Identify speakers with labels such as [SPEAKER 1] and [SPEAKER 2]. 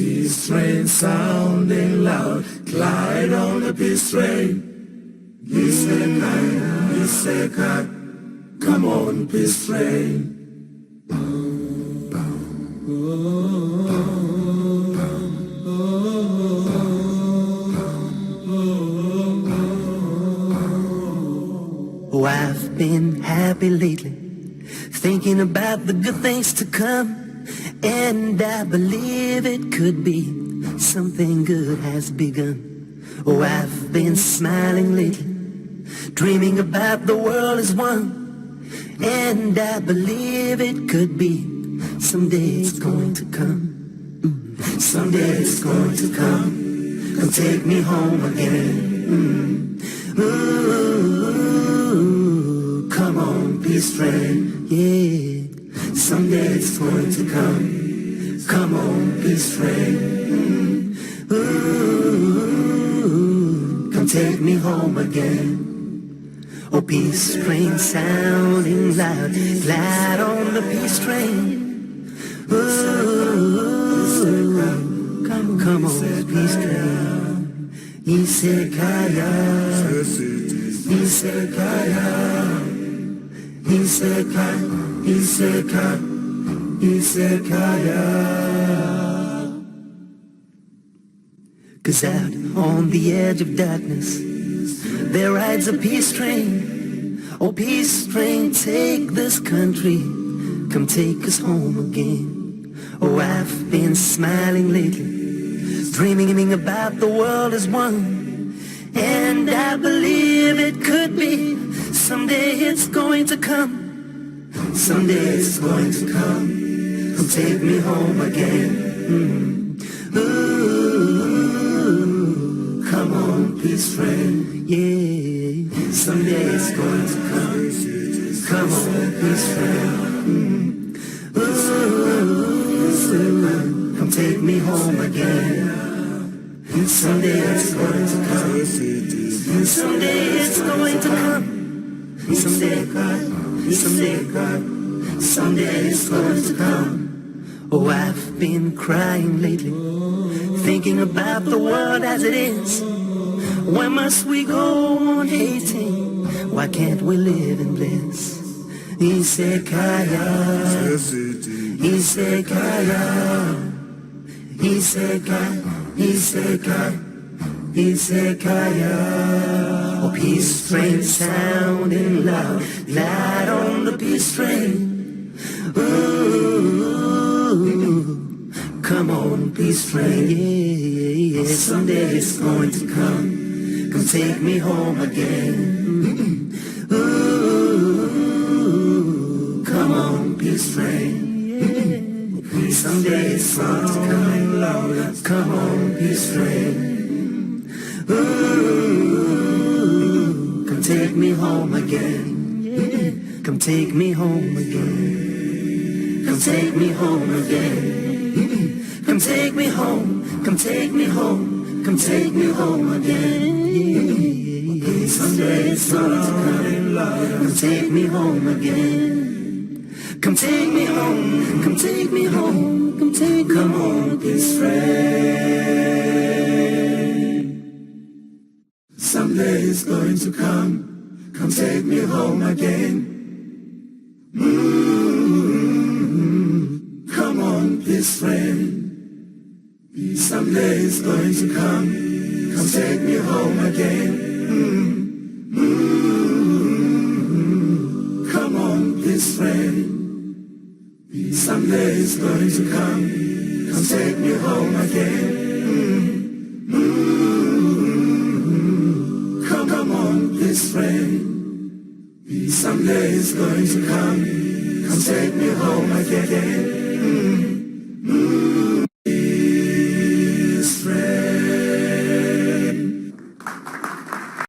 [SPEAKER 1] Peace train sounding loud, glide on the peace train. Isekai, come on peace train.
[SPEAKER 2] Oh, I've been happy lately, thinking about the good things to come. And I believe it could be something good has begun. Oh, I've been smiling lately, dreaming about the world as one. And I believe it could be someday it's going to come. Someday it's going to come. Come take me home again. Ooh, come on, peace train, yeah. Someday it's going to come. Come on, peace train. Ooh, come take me home again. Oh, peace train sounding loud, glad on the peace train. Ooh, come on, peace train. Isekaya, Isekaya, Isekai, Isekai, Isekaya. 'Cause out on the edge of darkness there rides a peace train. Oh, peace train, take this country, come take us home again. Oh, I've been smiling lately, dreaming about the world as one. And I believe it could be someday it's going to come. Someday it's going to come. Come take me home again. Ooh, come on, peace train, yeah. Someday it's going to come. Come on, peace train. Ooh, come take me home again. Someday it's going to come. Someday it's going to come. Someday, someday it's going to come. Oh, I've been crying lately, thinking about the world as it is. Why must we go on hating? Why can't we live in bliss? Isekaya, Isekaya, Isekai, Isekai, Isekaya. Oh, peace train sounding loud, loud on the peace train. Ooh, come on, peace train, yeah, yeah. Someday it's going to come. Come take me home again. Ooh, come on, peace train, yeah. Someday it's going to come. Come on, peace train. Ooh, come take me home again. Yeah. Come take me home again. Come take me home again. Come take me home. Come take me home. Come take me home again. Yeah. Someday it's going to come. Come take me home again. Come take me home. Come take me home. Come take me home. Come on, peace train. Someday it's going to come. Come take me home again. Come on, peace train. Someday it's going to come. Come take me home again. Come on, peace train. Someday it's going to come. Come take me home again. Come on, peace train. Someday it's going to come. Come take me home again.